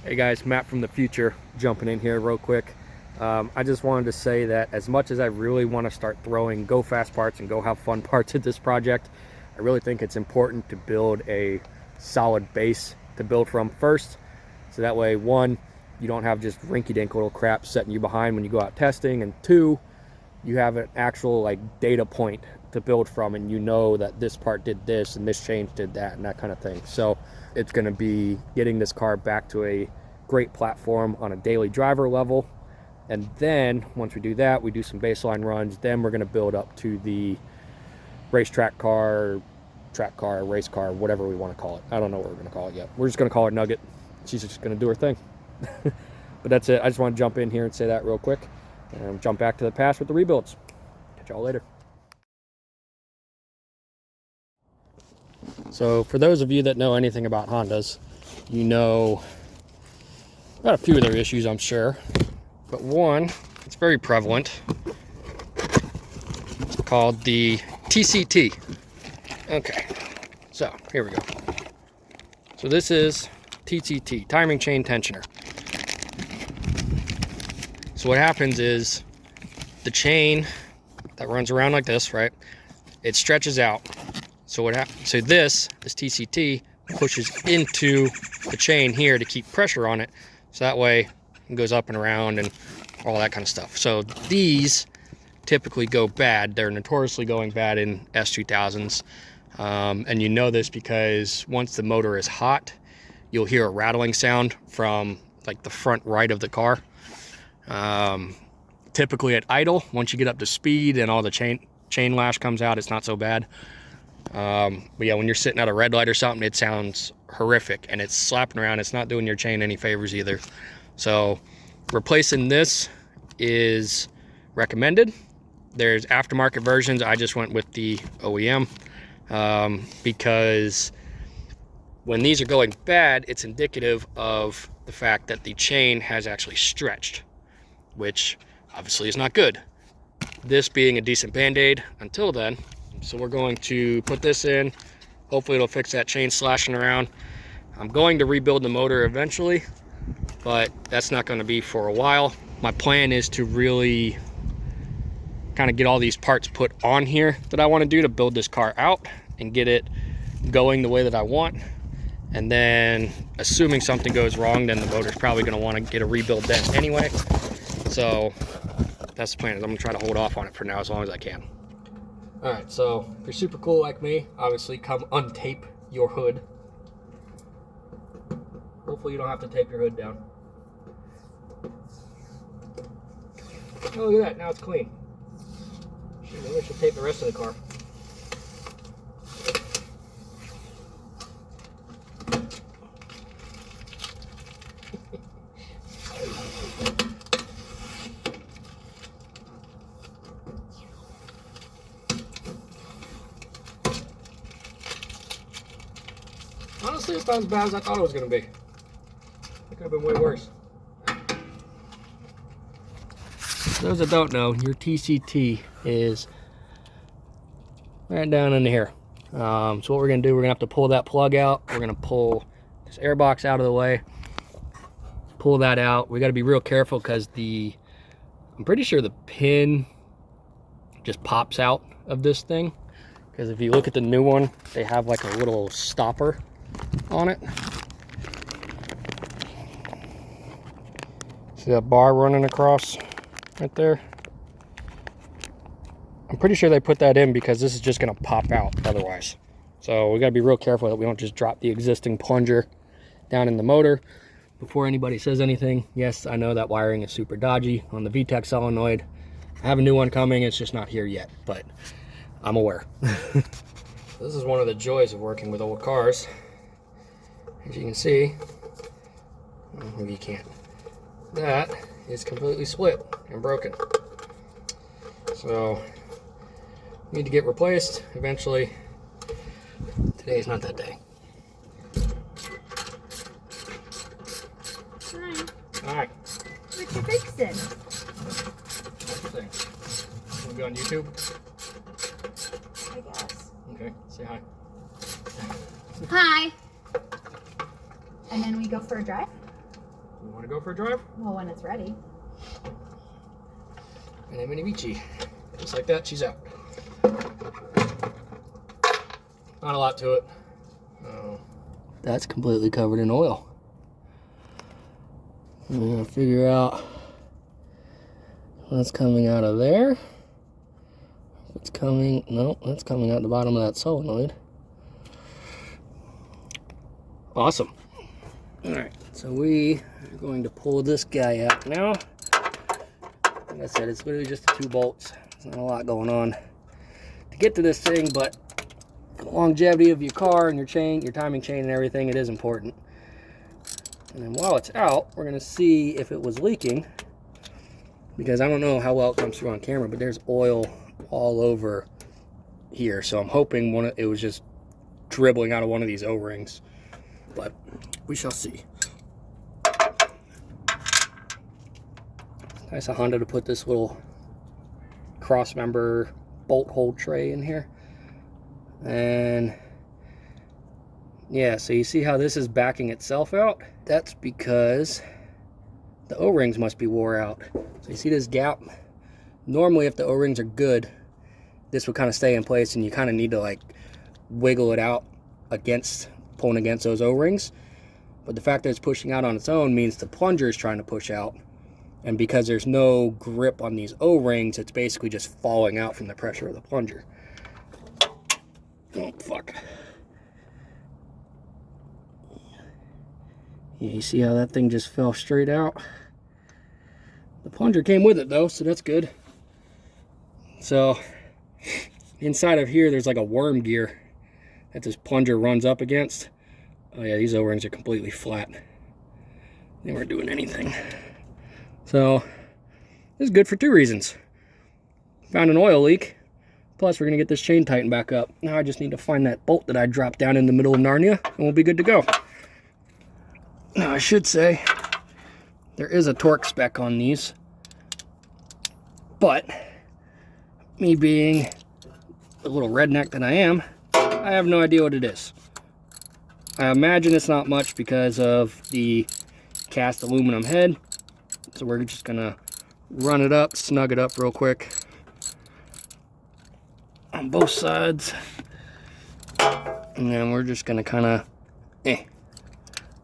Hey guys, Matt from the future jumping in here real quick. I just wanted to say that as much as I really want to start throwing go fast parts and go have fun parts at this project, I really think it's important to build a solid base to build from first. So that way, one, you don't have just rinky-dink little crap setting you behind when you go out testing, and two, you have an actual data point to build from, and you know that this part did this and this change did that and that kind of thing. So it's going to be getting this car back to a great platform on a daily driver level, and then once we do that, we do some baseline runs. Then we're going to build up to the racetrack car, track car, race car, whatever we want to call it. I don't know what we're going to call it yet. We're just going to call her Nugget. She's just going to do her thing. But that's it. I just want to jump in here and say that real quick and jump back to the past with the rebuilds. Catch y'all later. So for those of you that know anything about Hondas, you know about a few of their issues, I'm sure. But one, it's very prevalent. It's called the TCT. Okay, so here we go. So this is TCT, timing chain tensioner. So what happens is the chain that runs around like this, right? It stretches out. So what happens? So this TCT pushes into the chain here to keep pressure on it. So that way it goes up and around and all that kind of stuff. So these typically go bad. They're notoriously going bad in S2000s. And you know this because once the motor is hot, you'll hear a rattling sound from like the front right of the car. Typically at idle, once you get up to speed and all the chain lash comes out, it's not so bad. But yeah, when you're sitting at a red light or something, it sounds horrific and it's slapping around. It's not doing your chain any favors either. So replacing this is recommended. There's aftermarket versions. I just went with the OEM because when these are going bad, it's indicative of the fact that the chain has actually stretched, which obviously is not good. This being a decent band-aid until then. So we're going to put this in. Hopefully it'll fix that chain slashing around. I'm going to rebuild the motor eventually, but that's not going to be for a while. My plan is to really kind of get all these parts put on here that I want to do to build this car out and get it going the way that I want. And then assuming something goes wrong, then the motor's probably going to want to get a rebuild then anyway. So that's the plan. I'm going to try to hold off on it for now as long as I can. All right, so if you're super cool like me, obviously come untape your hood. Hopefully you don't have to tape your hood down. Oh, look at that, now it's clean. Maybe I should tape the rest of the car. Honestly, it's not as bad as I thought it was going to be. It could have been way worse. For those that don't know, your TCT is right down in here. So what we're going to do, we're going to have to pull that plug out. We're going to pull this air box out of the way. Pull that out. We got to be real careful because I'm pretty sure the pin just pops out of this thing. Because if you look at the new one, they have like a little stopper on it. See that bar running across right there? I'm pretty sure they put that in because this is just going to pop out otherwise. So we got to be real careful that we don't just drop the existing plunger down in the motor. Before anybody says anything, yes, I know that wiring is super dodgy on the VTEC solenoid. I have a new one coming, it's just not here yet, but I'm aware. This is one of the joys of working with old cars. As you can see, maybe you can't, that is completely split and broken. So, need to get replaced eventually. Today is not that day. Hi. Hi. What you fixing? Want to be on YouTube? I guess. Okay, say hi. Hi. And then we go for a drive? You want to go for a drive? Well, when it's ready. And then Mini Vici. Just like that, she's out. Not a lot to it. That's completely covered in oil. I'm gonna figure out what's coming out of there. It's coming, no, that's coming out the bottom of that solenoid. Awesome. All right, so we are going to pull this guy out now. Like I said, it's literally just the 2 bolts. There's not a lot going on to get to this thing, but for the longevity of your car and your chain, your timing chain and everything, it is important. And then while it's out, we're gonna see if it was leaking, because I don't know how well it comes through on camera, but there's oil all over here. So I'm hoping it was just dribbling out of one of these O-rings, but we shall see. Nice of Honda to put this little cross member bolt hold tray in here. And yeah, so you see how this is backing itself out? That's because the O-rings must be wore out. So you see this gap? Normally if the O-rings are good, this would kind of stay in place, and you kind of need to like wiggle it out against, pulling against those O-rings. But the fact that it's pushing out on its own means the plunger is trying to push out. And because there's no grip on these O-rings, it's basically just falling out from the pressure of the plunger. Oh, fuck. Yeah, you see how that thing just fell straight out? The plunger came with it though, so that's good. So, inside of here, there's like a worm gear that this plunger runs up against. Oh yeah, these O-rings are completely flat. They weren't doing anything. So, this is good for 2 reasons. Found an oil leak. Plus, we're going to get this chain tightened back up. Now I just need to find that bolt that I dropped down in the middle of Narnia, and we'll be good to go. Now, I should say, there is a torque spec on these. But, me being the little redneck that I am, I have no idea what it is. I imagine it's not much because of the cast aluminum head. So we're just going to run it up, snug it up real quick on both sides, and then we're just gonna kind of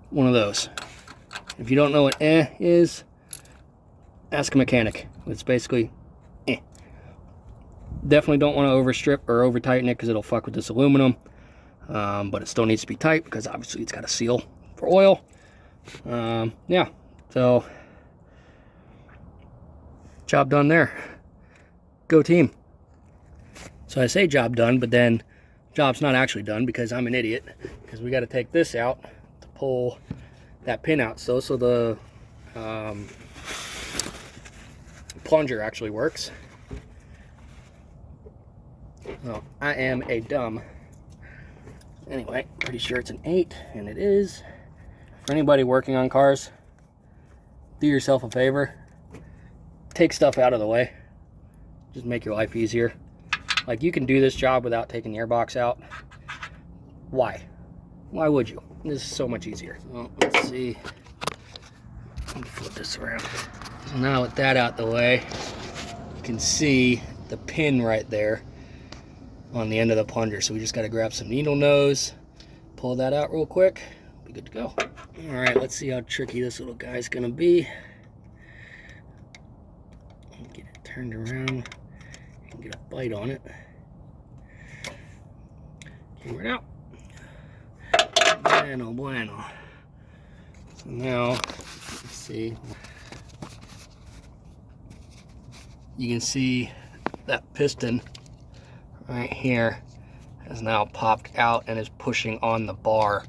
one of those. If you don't know what is, ask a mechanic. It's basically Definitely don't want to overstrip or over tighten it because it'll fuck with this aluminum, but it still needs to be tight because obviously it's got a seal for oil. Yeah, so job done there. Go team. So I say job done, but then job's not actually done because I'm an idiot, because we got to take this out to pull that pin out so the plunger actually works. So I am a dumb. Anyway, pretty sure it's an 8, and it is. For anybody working on cars, do yourself a favor. Take stuff out of the way. Just make your life easier. Like, you can do this job without taking the airbox out. Why? Why would you? This is so much easier. Well, let's see. Let me flip this around. So now with that out the way, you can see the pin right there on the end of the plunger. So we just got to grab some needle nose, pull that out real quick. Be good to go. All right, let's see how tricky this little guy's gonna be. Get it turned around and get a bite on it. Camera it out. Bueno, bueno. So now, let's see. You can see that piston right here has now popped out and is pushing on the bar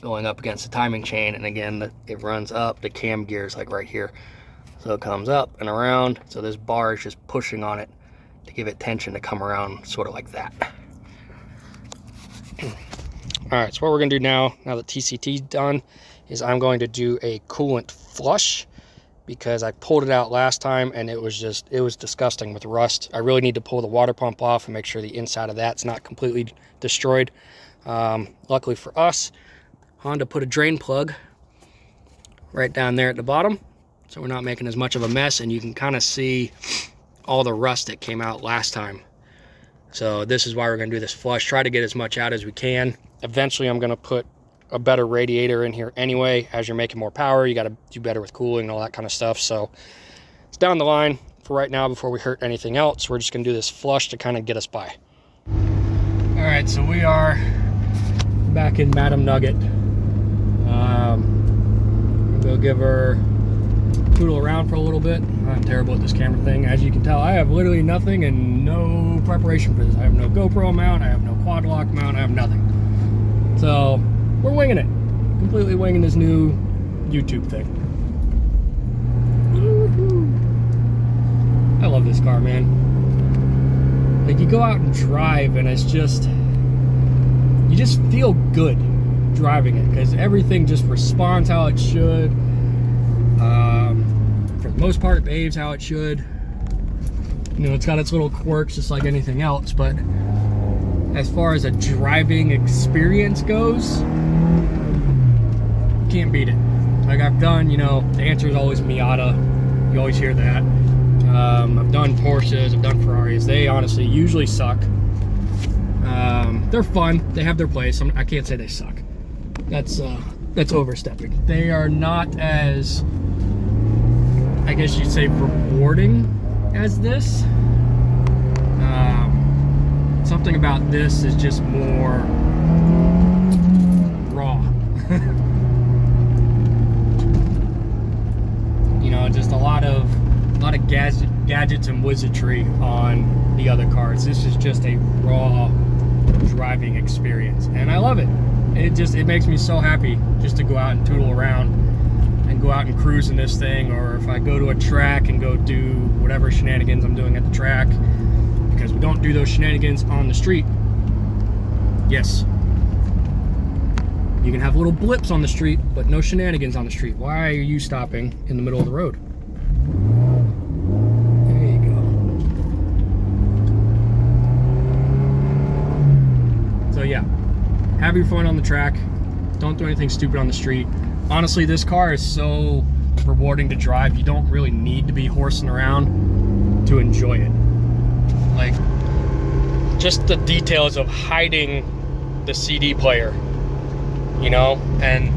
going up against the timing chain. And again, it runs up, the cam gear is like right here. So it comes up and around. So this bar is just pushing on it to give it tension to come around sort of like that. All right, so what we're gonna do now that TCT's done, is I'm going to do a coolant flush, because I pulled it out last time and it was disgusting with rust. I really need to pull the water pump off and make sure the inside of that's not completely destroyed. Luckily for us, Honda put a drain plug right down there at the bottom, so we're not making as much of a mess, and you can kind of see all the rust that came out last time. So this is why we're going to do this flush, try to get as much out as we can. Eventually I'm going to put a better radiator in here anyway. As you're making more power, you got to do better with cooling and all that kind of stuff. So it's down the line. For right now, before we hurt anything else, we're just going to do this flush to kind of get us by. All right, so we are back in Madam Nugget. We'll give her poodle around for a little bit. I'm terrible at this camera thing. As you can tell, I have literally nothing and no preparation for this. I have no GoPro mount, I have no quad lock mount, I have nothing. So we're winging it. Completely winging this new YouTube thing. I love this car, man. Like, you go out and drive and it's just, you just feel good driving it because everything just responds how it should. For the most part, it behaves how it should. You know, it's got its little quirks just like anything else, but as far as a driving experience goes, can't beat it. Like, I've done, you know, the answer is always Miata. You always hear that. I've done Porsches, I've done Ferraris. They honestly usually suck. They're fun. They have their place. I can't say they suck. That's overstepping. They are not as, I guess you'd say, rewarding as this. Something about this is just more raw. You know, just a lot of gadgets and wizardry on the other cars. This is just a raw driving experience, and I love it. It makes me so happy just to go out and tootle around and go out and cruise in this thing, or if I go to a track and go do whatever shenanigans I'm doing at the track, because we don't do those shenanigans on the street. Yes, you can have little blips on the street, but no shenanigans on the street. Why are you stopping in the middle of the road? There you go. So yeah, have your fun on the track. Don't do anything stupid on the street. Honestly, this car is so rewarding to drive. You don't really need to be horsing around to enjoy it. Like, just the details of hiding the CD player, you know, and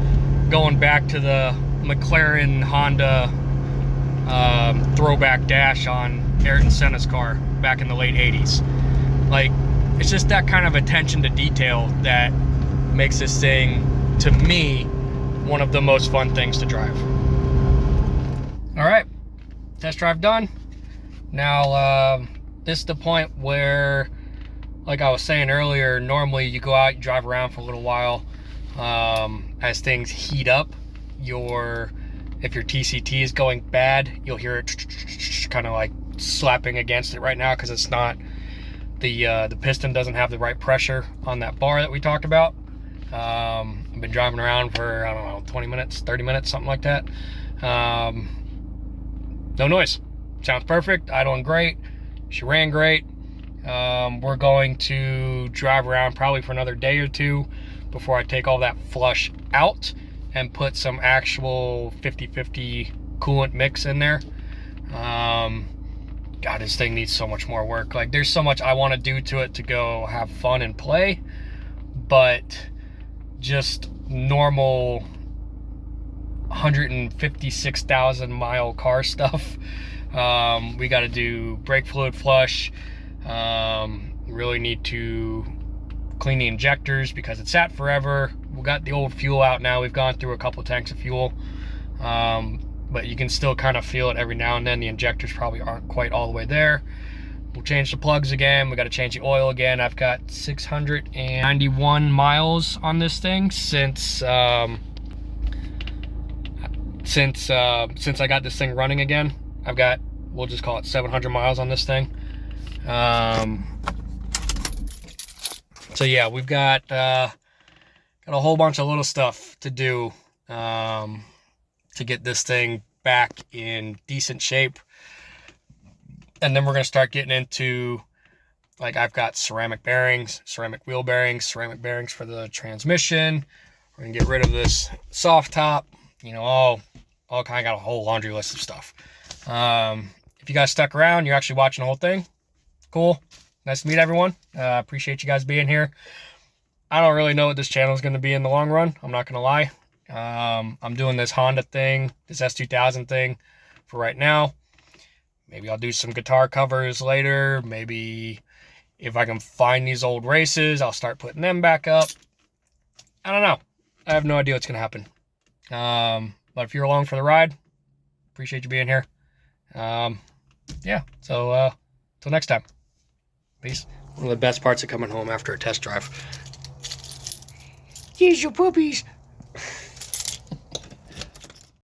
going back to the McLaren Honda throwback dash on Ayrton Senna's car back in the late 80s. Like, it's just that kind of attention to detail that makes this thing, to me, one of the most fun things to drive. All right, test drive done. Now, this is the point where, like I was saying earlier, normally you go out, you drive around for a little while. As things heat up, if your TCT is going bad, you'll hear it kind of like slapping against it right now, because it's not, the piston doesn't have the right pressure on that bar that we talked about. I've been driving around for, I don't know, 20 minutes, 30 minutes, something like that. No noise. Sounds perfect. Idling great. She ran great. We're going to drive around probably for another day or two before I take all that flush out and put some actual 50-50 coolant mix in there. God, this thing needs so much more work. Like, there's so much I want to do to it to go have fun and play, but just normal 156,000 mile car stuff. We got to do brake fluid flush. Really need to clean the injectors because it sat forever. We got the old fuel out now. We've gone through a couple tanks of fuel, but you can still kind of feel it every now and then. The injectors probably aren't quite all the way there. We'll change the plugs again. We got to change the oil again. I've got 691 miles on this thing since I got this thing running again. I've got, we'll just call it 700 miles on this thing. So yeah, we've got a whole bunch of little stuff to do to get this thing back in decent shape. And then we're going to start getting into, like, I've got ceramic bearings, ceramic wheel bearings, ceramic bearings for the transmission. We're going to get rid of this soft top, you know, all all kind of got a whole laundry list of stuff. If you guys stuck around, you're actually watching the whole thing. Cool. Nice to meet everyone. Appreciate you guys being here. I don't really know what this channel is going to be in the long run. I'm not going to lie. I'm doing this Honda thing, this S2000 thing for right now. Maybe I'll do some guitar covers later. Maybe if I can find these old races, I'll start putting them back up. I don't know. I have no idea what's going to happen. But if you're along for the ride, appreciate you being here. Yeah, so till next time. Peace. One of the best parts of coming home after a test drive. Here's your puppies.